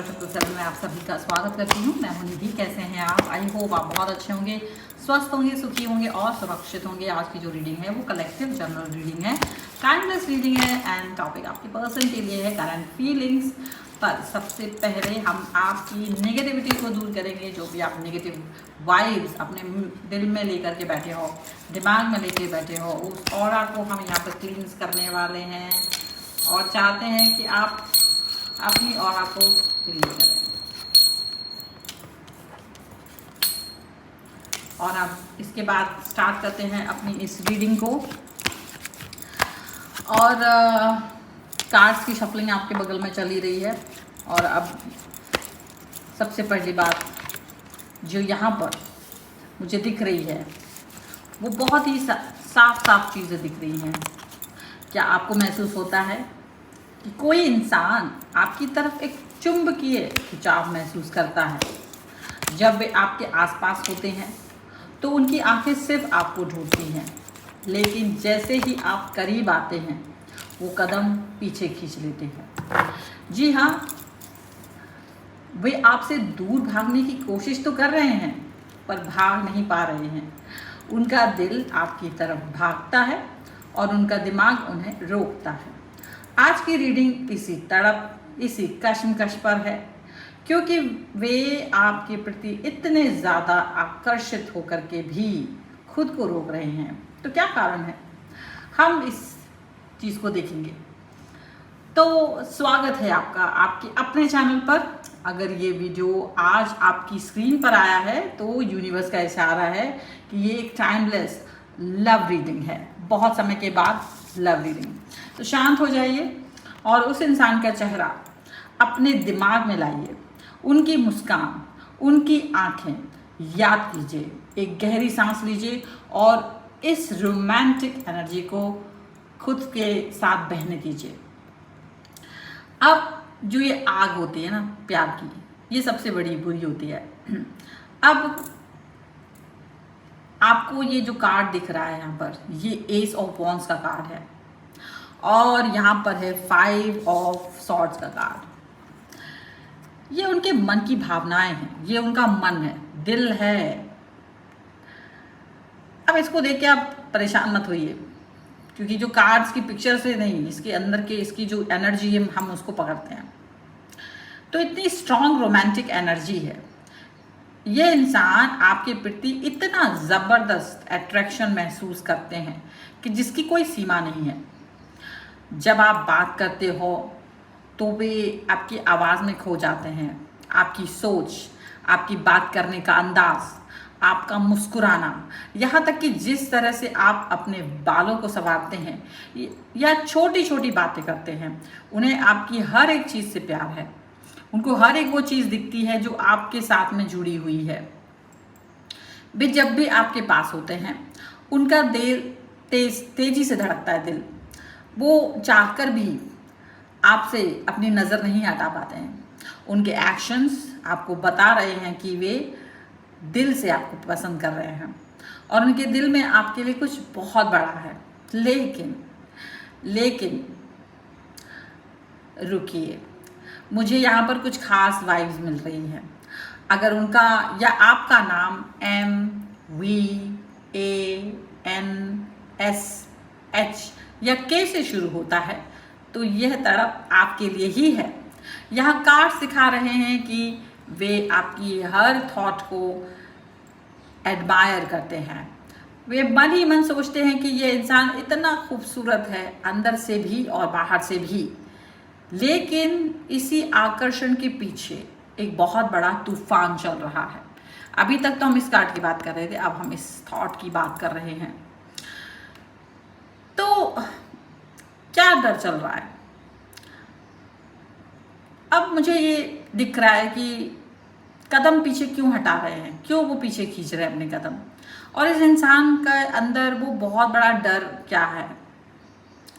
Channel 777 में आप सभी का स्वागत करती हूँ। मैं हूं निधि। कैसे हैं आप? आई होप आप बहुत अच्छे होंगे, स्वस्थ होंगे, सुखी होंगे और सुरक्षित होंगे। आज की जो रीडिंग है वो कलेक्टिव जनरल रीडिंग है, टाइमलेस रीडिंग है एंड टॉपिक आपके पर्सन के लिए है करंट फीलिंग्स। पर सबसे पहले हम आपकी नेगेटिविटी को दूर करेंगे। जो भी आप नेगेटिव वाइब्स अपने दिल में लेकर के बैठे हो, दिमाग में लेके बैठे हो, उस ऑरा को हम यहाँ पर क्लींस करने वाले हैं और चाहते हैं कि आप अपनी ऑरा को क्लीन करें। और अब इसके बाद स्टार्ट करते हैं अपनी इस रीडिंग को। और कार्ड्स की शफलिंग आपके बगल में चली रही है। और अब सबसे पहली बात जो यहाँ पर मुझे दिख रही है वो बहुत ही साफ चीज़ें दिख रही हैं। क्या आपको महसूस होता है कि कोई इंसान आपकी तरफ एक चुंबकीय खिंचाव महसूस करता है? जब वे आपके आसपास होते हैं तो उनकी आंखें सिर्फ आपको ढूंढती हैं, लेकिन जैसे ही आप करीब आते हैं वो कदम पीछे खींच लेते हैं। जी हाँ, वे आपसे दूर भागने की कोशिश तो कर रहे हैं पर भाग नहीं पा रहे हैं। उनका दिल आपकी तरफ भागता है और उनका दिमाग उन्हें रोकता है। आज की रीडिंग इसी तड़प, इसी कश्मकश पर है, क्योंकि वे आपके प्रति इतने ज़्यादा आकर्षित होकर के भी खुद को रोक रहे हैं। तो क्या कारण है, हम इस चीज़ को देखेंगे। तो स्वागत है आपका आपके अपने चैनल पर। अगर ये वीडियो आज आपकी स्क्रीन पर आया है तो यूनिवर्स का इशारा है कि ये एक टाइमलेस लव रीडिंग है, बहुत समय के बाद लव रीडिंग। तो शांत हो जाइए और उस इंसान का चेहरा अपने दिमाग में लाइए, उनकी मुस्कान, उनकी आंखें याद कीजिए, एक गहरी सांस लीजिए और इस रोमांटिक एनर्जी को खुद के साथ बहने दीजिए। अब जो ये आग होती है ना प्यार की, ये सबसे बड़ी बुरी होती है। अब आपको ये जो कार्ड दिख रहा है यहाँ पर, ये एस ऑफ वॉन्ड्स का कार्ड है और यहाँ पर है 5 ऑफ सॉर्ड्स का कार्ड। ये उनके मन की भावनाएं हैं, ये उनका मन है, दिल है। अब इसको देख के आप परेशान मत होइए, क्योंकि जो कार्ड्स की पिक्चर से नहीं, इसके अंदर के इसकी जो एनर्जी है हम उसको पकड़ते हैं। तो इतनी स्ट्रॉन्ग रोमांटिक एनर्जी है। ये इंसान आपके प्रति इतना ज़बरदस्त अट्रैक्शन महसूस करते हैं कि जिसकी कोई सीमा नहीं है। जब आप बात करते हो तो वे आपकी आवाज़ में खो जाते हैं। आपकी सोच, आपकी बात करने का अंदाज, आपका मुस्कुराना, यहाँ तक कि जिस तरह से आप अपने बालों को संवारते हैं या छोटी छोटी बातें करते हैं, उन्हें आपकी हर एक चीज़ से प्यार है। उनको हर एक वो चीज़ दिखती है जो आपके साथ में जुड़ी हुई है। वे जब भी आपके पास होते हैं उनका दिल तेजी से धड़कता है दिल। वो चाहकर भी आपसे अपनी नज़र नहीं हटा पाते हैं। उनके एक्शंस आपको बता रहे हैं कि वे दिल से आपको पसंद कर रहे हैं और उनके दिल में आपके लिए कुछ बहुत बड़ा है। लेकिन रुकिए, मुझे यहाँ पर कुछ खास वाइब्स मिल रही हैं। अगर उनका या आपका नाम MVANSH या K से शुरू होता है तो यह तड़प आपके लिए ही है। यहाँ कार्ड्स दिखा रहे हैं कि वे आपकी हर थॉट को एडमायर करते हैं। वे मन ही मन सोचते हैं कि यह इंसान इतना खूबसूरत है, अंदर से भी और बाहर से भी। लेकिन इसी आकर्षण के पीछे एक बहुत बड़ा तूफान चल रहा है। अभी तक तो हम इस कार्ड की बात कर रहे थे, अब हम इस थॉट की बात कर रहे हैं। तो क्या डर चल रहा है? अब मुझे ये दिख रहा है कि कदम पीछे क्यों हटा रहे हैं, क्यों वो पीछे खींच रहे हैं अपने कदम, और इस इंसान का अंदर वो बहुत बड़ा डर क्या है,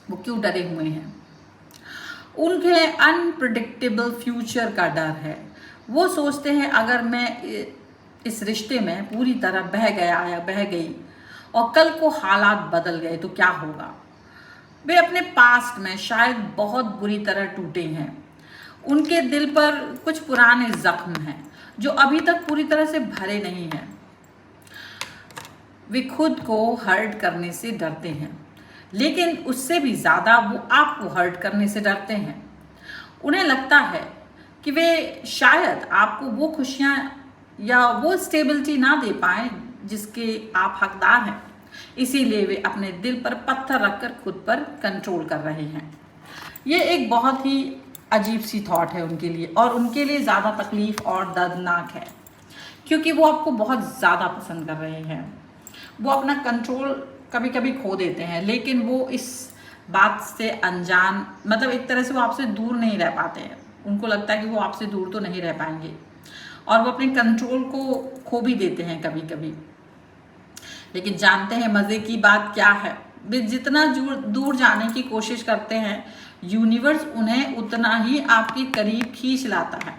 वो क्यों डरे हुए हैं। उनके अनप्रिडिक्टेबल फ्यूचर का डर है। वो सोचते हैं अगर मैं इस रिश्ते में पूरी तरह बह गया या बह गई और कल को हालात बदल गए तो क्या होगा। वे अपने पास्ट में शायद बहुत बुरी तरह टूटे हैं उनके दिल पर कुछ पुराने जख्म हैं जो अभी तक पूरी तरह से भरे नहीं हैं। वे खुद को हर्ट करने से डरते हैं, लेकिन उससे भी ज़्यादा वो आपको हर्ट करने से डरते हैं। उन्हें लगता है कि वे शायद आपको वो खुशियाँ या वो स्टेबिलिटी ना दे पाए जिसके आप हकदार हैं, इसीलिए वे अपने दिल पर पत्थर रखकर खुद पर कंट्रोल कर रहे हैं। ये एक बहुत ही अजीब सी थॉट है उनके लिए, और उनके लिए ज़्यादा तकलीफ़ और दर्दनाक है, क्योंकि वो आपको बहुत ज़्यादा पसंद कर रहे हैं। वो अपना कंट्रोल कभी कभी खो देते हैं, लेकिन वो इस बात से अनजान, मतलब एक तरह से वो आपसे दूर नहीं रह पाते हैं। उनको लगता है कि वो आपसे दूर तो नहीं रह पाएंगे, और वो अपने कंट्रोल को खो भी देते हैं कभी कभी। लेकिन जानते हैं मज़े की बात क्या है? वे जितना दूर जाने की कोशिश करते हैं, यूनिवर्स उन्हें उतना ही आपके करीब खींच लाता है।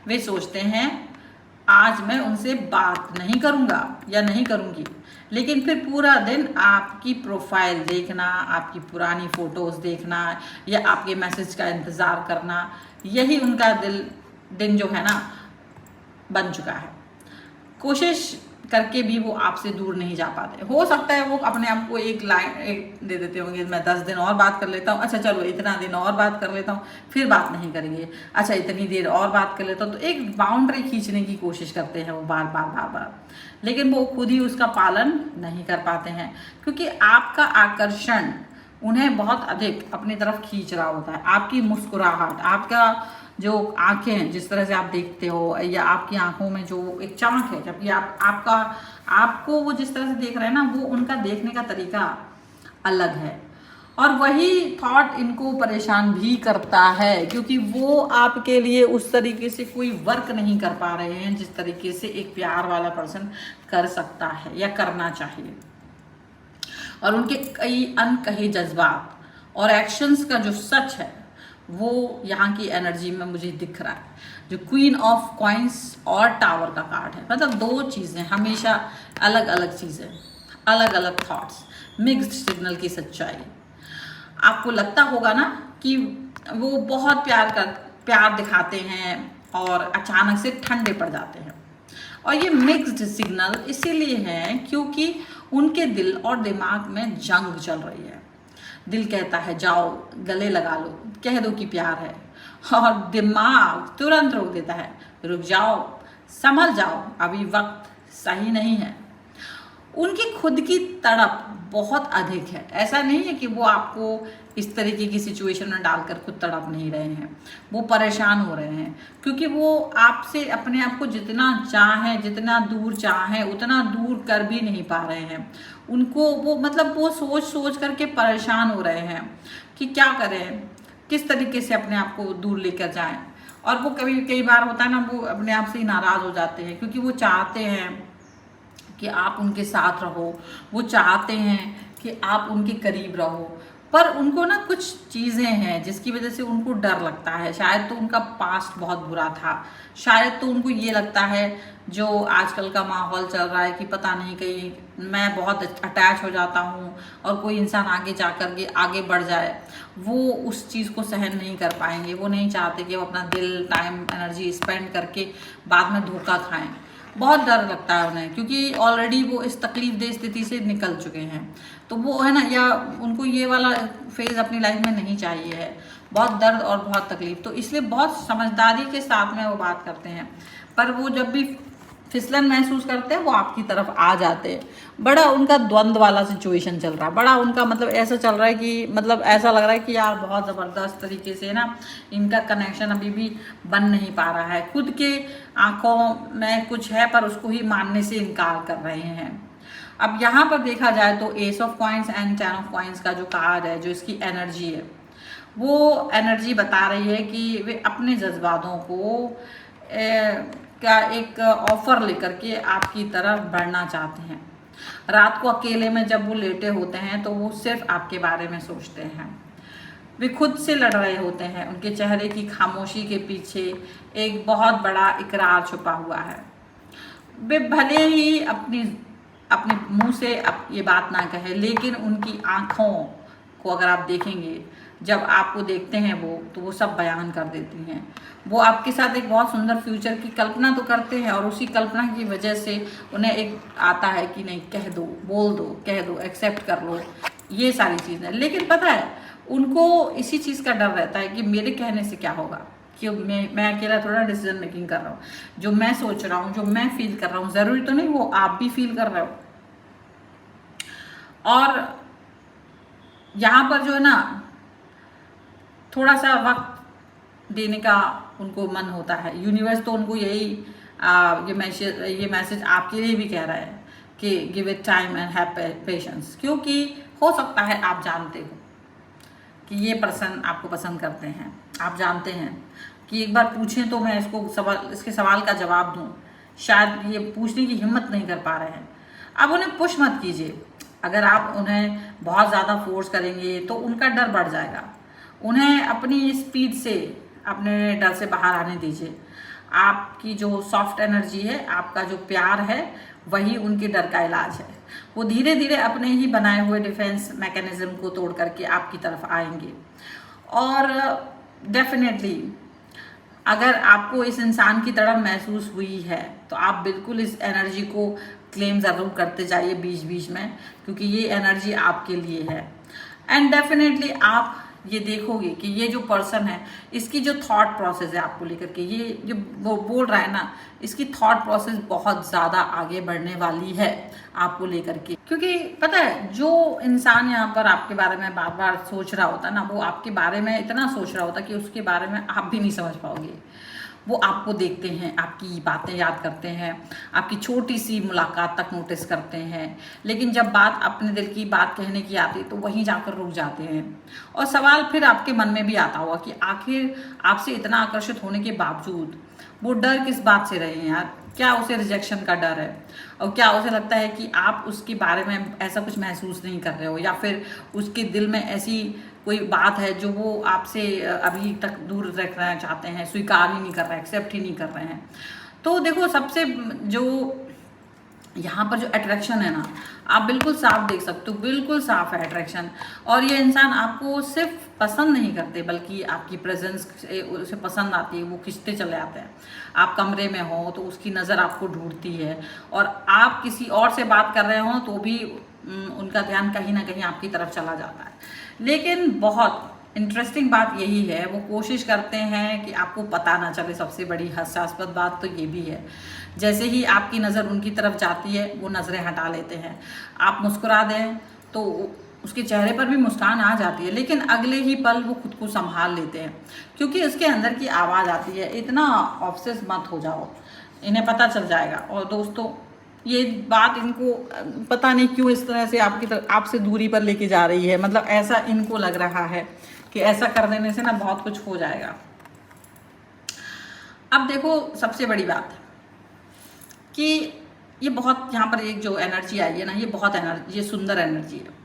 वे सोचते हैं आज मैं उनसे बात नहीं करूँगा या नहीं करूँगी, लेकिन फिर पूरा दिन आपकी प्रोफाइल देखना, आपकी पुरानी फ़ोटोज़ देखना या आपके मैसेज का इंतज़ार करना, यही उनका दिन जो है ना बन चुका है। कोशिश करके भी वो आपसे दूर नहीं जा पाते। हो सकता है वो अपने आप को एक दे देते होंगे, मैं 10 दिन और बात कर लेता हूँ, अच्छा चलो इतना दिन और बात कर लेता हूँ, फिर बात नहीं करेंगे, अच्छा इतनी देर और बात कर लेता हूँ। तो एक बाउंड्री खींचने की कोशिश करते हैं वो बार बार, लेकिन वो खुद ही उसका पालन नहीं कर पाते हैं, क्योंकि आपका आकर्षण उन्हें बहुत अधिक अपनी तरफ खींच रहा होता है। आपकी मुस्कुराहट, आपका जो आंखें हैं, जिस तरह से आप देखते हो, या आपकी आंखों में जो एक चमक है, जबकि आपको वो जिस तरह से देख रहे हैं ना, वो उनका देखने का तरीका अलग है। और वही थॉट इनको परेशान भी करता है, क्योंकि वो आपके लिए उस तरीके से कोई वर्क नहीं कर पा रहे हैं जिस तरीके से एक प्यार वाला पर्सन कर सकता है या करना चाहिए। और उनके कई अनकहे जज्बात और एक्शंस का जो सच है वो यहाँ की एनर्जी में मुझे दिख रहा है। जो क्वीन ऑफ कॉइंस और टावर का कार्ड है, मतलब दो चीज़ें हमेशा अलग अलग चीज़ें, अलग अलग थॉट्स, मिक्स्ड सिग्नल की सच्चाई। आपको लगता होगा ना कि वो बहुत प्यार दिखाते हैं और अचानक से ठंडे पड़ जाते हैं। और ये मिक्स्ड सिग्नल इसीलिए है क्योंकि उनके दिल और दिमाग में जंग चल रही है। दिल कहता है जाओ गले लगा लो, कह दो कि प्यार है, और दिमाग तुरंत रोक देता है, रुक जाओ, संभल जाओ, अभी वक्त सही नहीं है। उनकी खुद की तड़प बहुत अधिक है। ऐसा नहीं है कि वो आपको इस तरीके की सिचुएशन में डालकर खुद तड़प नहीं रहे हैं, वो परेशान हो रहे हैं, क्योंकि वो आपसे अपने आप को जितना चाहें, जितना दूर चाहें, उतना दूर कर भी नहीं पा रहे हैं। उनको वो सोच करके परेशान हो रहे हैं कि क्या करें, किस तरीके से अपने आप को दूर लेकर जाएं। और वो कई बार होता है ना, वो अपने आप से ही नाराज़ हो जाते हैं, क्योंकि वो चाहते हैं कि आप उनके साथ रहो, वो चाहते हैं कि आप उनके करीब रहो, पर उनको ना कुछ चीज़ें हैं जिसकी वजह से उनको डर लगता है। शायद तो उनका पास्ट बहुत बुरा था, शायद तो उनको ये लगता है जो आजकल का माहौल चल रहा है कि पता नहीं कहीं मैं बहुत अटैच हो जाता हूँ और कोई इंसान आगे जाकर के आगे बढ़ जाए, वो उस चीज़ को सहन नहीं कर पाएंगे। वो नहीं चाहते कि वो अपना दिल, टाइम, एनर्जी स्पेंड करके बाद में धोखा खाएं। बहुत डर लगता है उन्हें, क्योंकि ऑलरेडी वो इस तकलीफ दे स्थिति से निकल चुके हैं। तो वो है ना, या उनको ये वाला फेज़ अपनी लाइफ में नहीं चाहिए है, बहुत दर्द और बहुत तकलीफ। तो इसलिए बहुत समझदारी के साथ में वो बात करते हैं, पर वो जब भी फिसलन महसूस करते हैं वो आपकी तरफ आ जाते हैं। बड़ा उनका द्वंद्व वाला सिचुएशन चल रहा है, बड़ा उनका मतलब ऐसा चल रहा है कि मतलब ऐसा लग रहा है कि यार बहुत ज़बरदस्त तरीके से ना इनका कनेक्शन अभी भी बन नहीं पा रहा है। खुद के आंखों में कुछ है पर उसको ही मानने से इनकार कर रहे हैं। अब यहाँ पर देखा जाए तो S of coins and 10 of coins का जो कार्ड है, जो इसकी एनर्जी है, वो एनर्जी बता रही है कि वे अपने जज्बातों को का एक ऑफर लेकर के आपकी तरफ बढ़ना चाहते हैं। रात को अकेले में जब वो लेटे होते हैं तो वो सिर्फ आपके बारे में सोचते हैं। वे खुद से लड़ रहे होते हैं, उनके चेहरे की खामोशी के पीछे एक बहुत बड़ा इकरार छुपा हुआ है। वे भले ही अपने मुंह से ये बात ना कहे, लेकिन उनकी आँखों को अगर आप देखेंगे, जब आपको देखते हैं तो वो सब बयान कर देती हैं। वो आपके साथ एक बहुत सुंदर फ्यूचर की कल्पना तो करते हैं, और उसी कल्पना की वजह से उन्हें एक आता है कि नहीं, कह दो, बोल दो, कह दो, एक्सेप्ट कर लो, ये सारी चीज़ें। लेकिन पता है उनको इसी चीज़ का डर रहता है कि मेरे कहने से क्या होगा, कि मैं अकेला थोड़ा डिसीजन मेकिंग कर रहा हूँ, जो मैं सोच रहा हूँ, जो मैं फील कर रहा हूँ, ज़रूरी तो नहीं वो आप भी फील कर रहे हो। और यहाँ पर जो है ना, थोड़ा सा वक्त देने का उनको मन होता है। यूनिवर्स तो उनको यही ये मैसेज आपके लिए भी कह रहा है कि give it time and have patience, क्योंकि हो सकता है आप जानते हो कि ये पर्सन आपको पसंद करते हैं, आप जानते हैं कि एक बार पूछें तो मैं इसके सवाल का जवाब दूं, शायद ये पूछने की हिम्मत नहीं कर पा रहे हैं। अब उन्हें पुश मत कीजिए। अगर आप उन्हें बहुत ज़्यादा फोर्स करेंगे तो उनका डर बढ़ जाएगा। उन्हें अपनी स्पीड से, अपने डर से बाहर आने दीजिए। आपकी जो सॉफ्ट एनर्जी है, आपका जो प्यार है, वही उनके डर का इलाज है। वो धीरे धीरे अपने ही बनाए हुए डिफेंस मैकेनिज्म को तोड़ करके आपकी तरफ आएंगे। और डेफिनेटली अगर आपको इस इंसान की तड़प महसूस हुई है तो आप बिल्कुल इस एनर्जी को क्लेम ज़रूर करते जाइए बीच बीच में, क्योंकि ये एनर्जी आपके लिए है। एंड डेफिनेटली आप ये देखोगे कि ये जो पर्सन है, इसकी जो थॉट प्रोसेस है आपको लेकर के, ये जो वो बोल रहा है ना, इसकी थॉट प्रोसेस बहुत ज़्यादा आगे बढ़ने वाली है आपको लेकर के। क्योंकि पता है जो इंसान यहाँ पर आपके बारे में बार बार सोच रहा होता है ना, वो आपके बारे में इतना सोच रहा होता है कि उसके बारे में आप भी नहीं समझ पाओगे। वो आपको देखते हैं, आपकी बातें याद करते हैं, आपकी छोटी सी मुलाकात तक नोटिस करते हैं, लेकिन जब बात अपने दिल की बात कहने की आती तो वहीं जाकर रुक जाते हैं। और सवाल फिर आपके मन में भी आता होगा कि आखिर आपसे इतना आकर्षित होने के बावजूद वो डर किस बात से रहे हैं यार? क्या उसे रिजेक्शन का डर है, और क्या उसे लगता है कि आप उसके बारे में ऐसा कुछ महसूस नहीं कर रहे हो, या फिर उसके दिल में ऐसी कोई बात है जो वो आपसे अभी तक दूर रखना चाहते हैं, स्वीकार ही नहीं कर रहे हैं, एक्सेप्ट ही नहीं कर रहे हैं। तो देखो, सबसे जो यहाँ पर जो अट्रैक्शन है ना, आप बिल्कुल साफ देख सकते हो, बिल्कुल साफ है अट्रैक्शन। और ये इंसान आपको सिर्फ पसंद नहीं करते, बल्कि आपकी प्रेजेंस से उसे पसंद आती है, वो खिंचते चले आते हैं। आप कमरे में हो तो उसकी नज़र आपको ढूंढती है, और आप किसी और से बात कर रहे हो तो भी उनका ध्यान कहीं ना कहीं आपकी तरफ चला जाता है। लेकिन बहुत इंटरेस्टिंग बात यही है, वो कोशिश करते हैं कि आपको पता ना चले। सबसे बड़ी हास्यास्पद बात तो ये भी है, जैसे ही आपकी नज़र उनकी तरफ जाती है वो नज़रें हटा लेते हैं। आप मुस्कुरा दें तो उसके चेहरे पर भी मुस्कान आ जाती है, लेकिन अगले ही पल वो खुद को संभाल लेते हैं, क्योंकि उसके अंदर की आवाज़ आती है, इतना ऑब्सेस मत हो जाओ, इन्हें पता चल जाएगा। और दोस्तों, ये बात इनको पता नहीं क्यों इस तरह से आपसे दूरी पर लेके जा रही है। मतलब ऐसा इनको लग रहा है कि ऐसा कर देने से ना बहुत कुछ हो जाएगा। अब देखो, सबसे बड़ी बात कि ये बहुत, यहाँ पर एक जो एनर्जी आई है ना, ये बहुत एनर्जी, ये सुंदर एनर्जी है।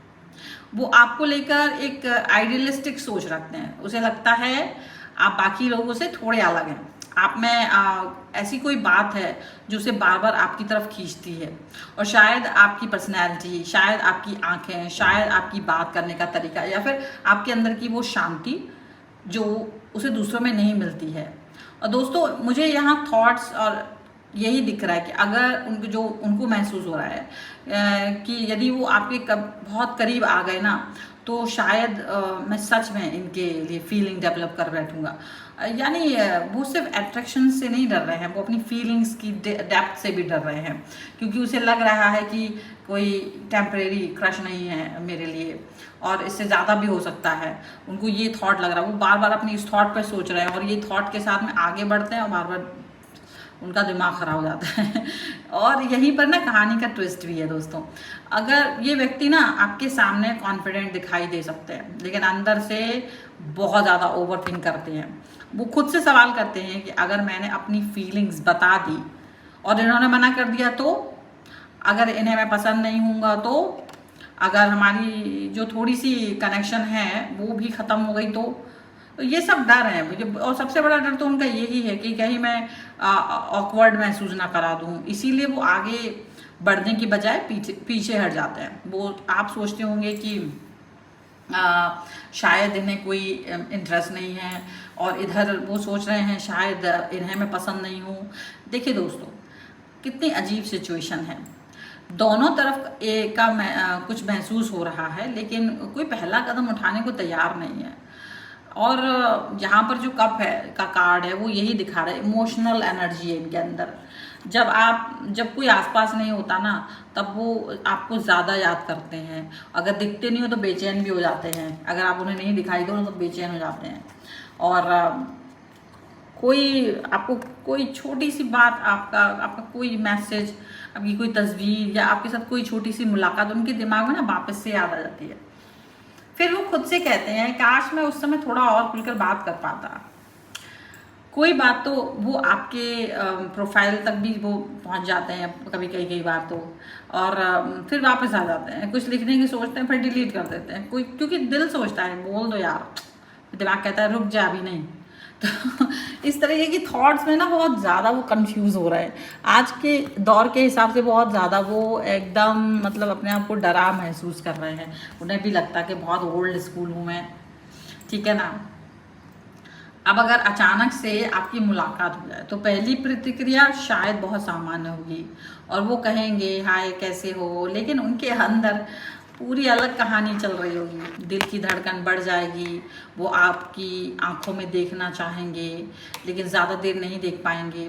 वो आपको लेकर एक आइडियलिस्टिक सोच रखते हैं। उसे लगता है आप बाकी लोगों से थोड़े अलग हैं, आप में ऐसी कोई बात है जो उसे बार बार आपकी तरफ खींचती है। और शायद आपकी पर्सनैलिटी, शायद आपकी आंखें, शायद आपकी बात करने का तरीका, या फिर आपके अंदर की वो शांति जो उसे दूसरों में नहीं मिलती है। और दोस्तों, मुझे यहाँ थॉट्स और यही दिख रहा है कि अगर उनको महसूस हो रहा है कि यदि वो आपके बहुत करीब आ गए ना, तो शायद मैं सच में इनके लिए फीलिंग डेवलप कर बैठूंगा। यानी वो सिर्फ अट्रैक्शन से नहीं डर रहे हैं, वो अपनी फीलिंग्स की डेप्थ से भी डर रहे हैं, क्योंकि उसे लग रहा है कि कोई टेम्परेरी क्रश नहीं है मेरे लिए, और इससे ज़्यादा भी हो सकता है। उनको ये थॉट लग रहा है, वो बार बार अपनी इस थॉट पर सोच रहे हैं, और ये थॉट के साथ में आगे बढ़ते हैं और बार बार उनका दिमाग ख़राब हो जाता है। और यहीं पर ना कहानी का ट्विस्ट भी है दोस्तों। अगर ये व्यक्ति ना आपके सामने कॉन्फिडेंट दिखाई दे सकते हैं, लेकिन अंदर से बहुत ज़्यादा ओवर थिंक करते हैं। वो खुद से सवाल करते हैं कि अगर मैंने अपनी फीलिंग्स बता दी और इन्होंने मना कर दिया तो, अगर इन्हें मैं पसंद नहीं हूँगा तो, अगर हमारी जो थोड़ी सी कनेक्शन है वो भी ख़त्म हो गई तो ये सब डर है मुझे। और सबसे बड़ा डर तो उनका यही है कि कहीं मैं ऑकवर्ड महसूस ना करा दूं, इसीलिए वो आगे बढ़ने की बजाय पीछे हट जाते हैं। वो आप सोचते होंगे कि शायद इन्हें कोई इंटरेस्ट नहीं है, और इधर वो सोच रहे हैं शायद इन्हें मैं पसंद नहीं हूँ। देखिए दोस्तों, कितनी अजीब सिचुएशन है। दोनों तरफ कुछ महसूस हो रहा है, लेकिन कोई पहला कदम उठाने को तैयार नहीं है। और यहाँ पर जो कप है का कार्ड है वो यही दिखा रहा है, इमोशनल एनर्जी है इनके अंदर। जब कोई आसपास नहीं होता ना, तब वो आपको ज़्यादा याद करते हैं। अगर दिखते नहीं हो तो बेचैन भी हो जाते हैं, अगर आप उन्हें नहीं दिखाई दो ना तो बेचैन हो जाते हैं। और आपको कोई छोटी सी बात, आपका कोई मैसेज, आपकी कोई तस्वीर या आपके साथ कोई छोटी सी मुलाकात उनके दिमाग में ना वापस से याद आ जाती है। फिर वो खुद से कहते हैं, काश मैं उस समय थोड़ा और खुलकर बात कर पाता। कोई बात तो वो आपके प्रोफाइल तक भी वो पहुंच जाते हैं कभी कई बार तो, और फिर वापस आ जाते हैं। कुछ लिखने की सोचते हैं, फिर डिलीट कर देते हैं। क्योंकि दिल सोचता है बोल दो यार, दिमाग कहता है रुक जा अभी नहीं। तो इस तरीके की थॉट्स में ना बहुत ज़्यादा वो कंफ्यूज हो रहे हैं। आज के दौर के हिसाब से बहुत ज़्यादा वो एकदम मतलब अपने आप को डरा महसूस कर रहे हैं। उन्हें भी लगता है कि बहुत ओल्ड स्कूल हूँ मैं, ठीक है ना। अब अगर अचानक से आपकी मुलाकात हो जाए तो पहली प्रतिक्रिया शायद बहुत सामान्य होगी, और वो कहेंगे हाय कैसे हो, लेकिन उनके अंदर पूरी अलग कहानी चल रही होगी। दिल की धड़कन बढ़ जाएगी, वो आपकी आंखों में देखना चाहेंगे, लेकिन ज़्यादा देर नहीं देख पाएंगे।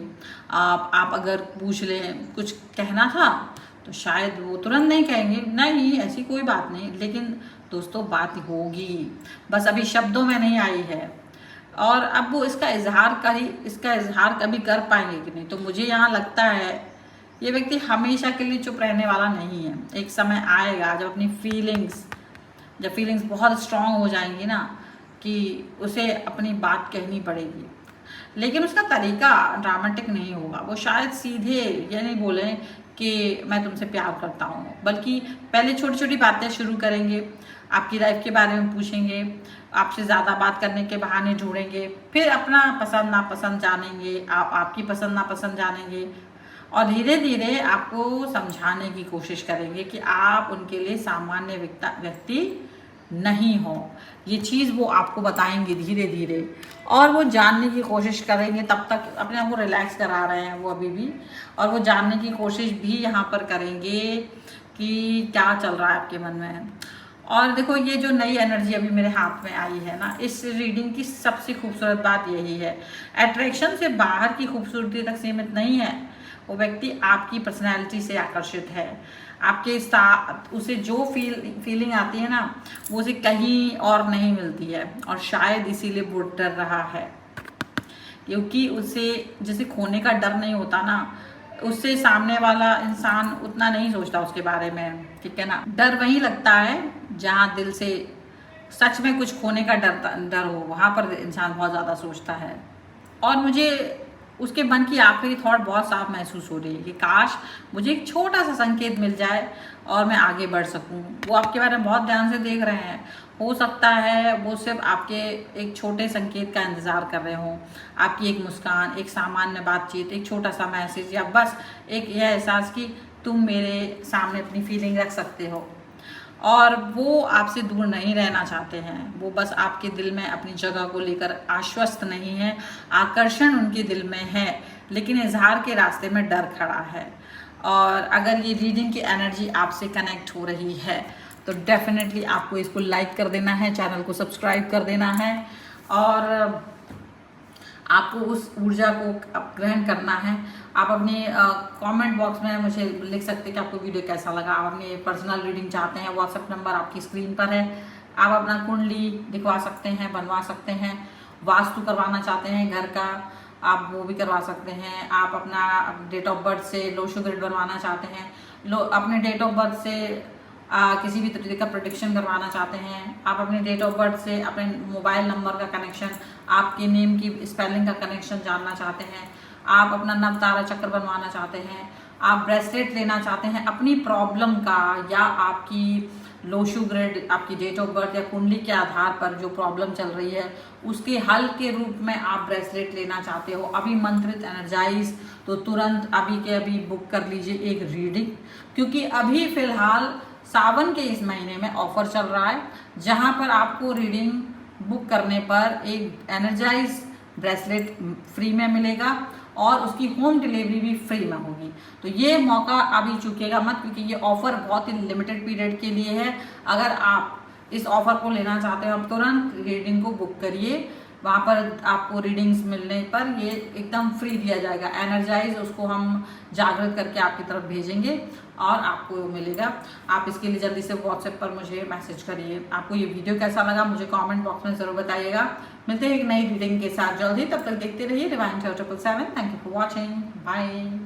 आप अगर पूछ लें कुछ कहना था तो शायद वो तुरंत नहीं कहेंगे नहीं ऐसी कोई बात नहीं, लेकिन दोस्तों बात होगी, बस अभी शब्दों में नहीं आई है। और अब वो इसका इजहार कभी कर पाएंगे कि नहीं। तो मुझे यहाँ लगता है ये व्यक्ति हमेशा के लिए चुप रहने वाला नहीं है। एक समय आएगा जब फीलिंग्स बहुत स्ट्रांग हो जाएंगी ना, कि उसे अपनी बात कहनी पड़ेगी, लेकिन उसका तरीका ड्रामेटिक नहीं होगा। वो शायद सीधे ये नहीं बोले कि मैं तुमसे प्यार करता हूँ, बल्कि पहले छोटी छोटी बातें शुरू करेंगे, आपकी लाइफ के बारे में पूछेंगे, आपसे ज़्यादा बात करने के बहाने ढूंढेंगे, फिर अपना पसंद नापसंद जानेंगे, आपकी पसंद नापसंद जानेंगे, और धीरे धीरे आपको समझाने की कोशिश करेंगे कि आप उनके लिए सामान्य व्यक्ति नहीं हो। ये चीज़ वो आपको बताएंगे धीरे धीरे, और वो जानने की कोशिश करेंगे। तब तक अपने आप को रिलैक्स करा रहे हैं वो अभी भी, और वो जानने की कोशिश भी यहाँ पर करेंगे कि क्या चल रहा है आपके मन में। और देखो ये जो नई एनर्जी अभी मेरे हाथ में आई है ना, इस रीडिंग की सबसे खूबसूरत बात यही है, अट्रैक्शन से बाहर की खूबसूरती तक सीमित नहीं है। वो व्यक्ति आपकी पर्सनैलिटी से आकर्षित है, आपके साथ उसे जो फीलिंग आती है ना, वो उसे कहीं और नहीं मिलती है, और शायद इसीलिए वो डर रहा है, क्योंकि उसे जैसे खोने का डर नहीं होता ना, उससे सामने वाला इंसान उतना नहीं सोचता उसके बारे में, ठीक है ना। डर वहीं लगता है जहाँ दिल से सच में कुछ खोने का डर हो, वहाँ पर इंसान बहुत ज़्यादा सोचता है। और मुझे उसके मन की आखिरी थॉट बहुत साफ महसूस हो रही है कि काश मुझे एक छोटा सा संकेत मिल जाए और मैं आगे बढ़ सकूं। वो आपके बारे में बहुत ध्यान से देख रहे हैं, हो सकता है वो सिर्फ आपके एक छोटे संकेत का इंतज़ार कर रहे हों, आपकी एक मुस्कान, एक सामान्य बातचीत, एक छोटा सा मैसेज, या बस एक यह एहसास कि तुम मेरे सामने अपनी फीलिंग रख सकते हो। और वो आपसे दूर नहीं रहना चाहते हैं, वो बस आपके दिल में अपनी जगह को लेकर आश्वस्त नहीं है। आकर्षण उनके दिल में है, लेकिन इजहार के रास्ते में डर खड़ा है। और अगर ये रीडिंग की एनर्जी आपसे कनेक्ट हो रही है तो डेफिनेटली आपको इसको लाइक कर देना है, चैनल को सब्सक्राइब कर देना है, और आपको उस ऊर्जा को ग्रहण करना है। आप अपने कमेंट बॉक्स में मुझे लिख सकते हैं कि आपको वीडियो कैसा लगा। आप अपनी पर्सनल रीडिंग चाहते हैं, व्हाट्सएप नंबर आपकी स्क्रीन पर है। आप अपना कुंडली दिखवा सकते हैं, बनवा सकते हैं। वास्तु करवाना चाहते हैं घर का, आप वो भी करवा सकते हैं। आप अपना डेट ऑफ बर्थ से लोशो ग्रिड बनवाना चाहते हैं, अपने डेट ऑफ बर्थ से किसी भी तरीके का प्रेडिक्शन करवाना चाहते हैं, आप अपने डेट ऑफ बर्थ से अपने मोबाइल नंबर का कनेक्शन, आपके नेम की स्पेलिंग का कनेक्शन जानना चाहते हैं, आप अपना नवतारा चक्र बनवाना चाहते हैं, आप ब्रेसलेट लेना चाहते हैं अपनी प्रॉब्लम का, या आपकी लोशो ग्रिड, आपकी डेट ऑफ बर्थ या कुंडली के आधार पर जो प्रॉब्लम चल रही है उसके हल के रूप में आप ब्रेसलेट लेना चाहते हो, अभी मंत्रित एनर्जाइज, तो तुरंत अभी के अभी बुक कर लीजिए एक रीडिंग। क्योंकि अभी फिलहाल सावन के इस महीने में ऑफर चल रहा है, जहां पर आपको रीडिंग बुक करने पर एक एनर्जाइज ब्रेसलेट फ्री में मिलेगा और उसकी होम डिलीवरी भी फ्री में होगी। तो ये मौका अभी चूकेगा मत, क्योंकि ये ऑफर बहुत ही लिमिटेड पीरियड के लिए है। अगर आप इस ऑफर को लेना चाहते हो, आप तुरंत रीडिंग को बुक करिए। वहाँ पर आपको रीडिंग्स मिलने पर ये एकदम फ्री दिया जाएगा। एनर्जाइज उसको हम जागृत करके आपकी तरफ भेजेंगे और आपको मिलेगा। आप इसके लिए जल्दी से व्हाट्सएप पर मुझे मैसेज करिए। आपको ये वीडियो कैसा लगा मुझे कमेंट बॉक्स में ज़रूर बताइएगा। मिलते हैं एक नई रीडिंग के साथ जल्द ही, तब तक देखते रहिए divine 777। Thank you for watching, bye.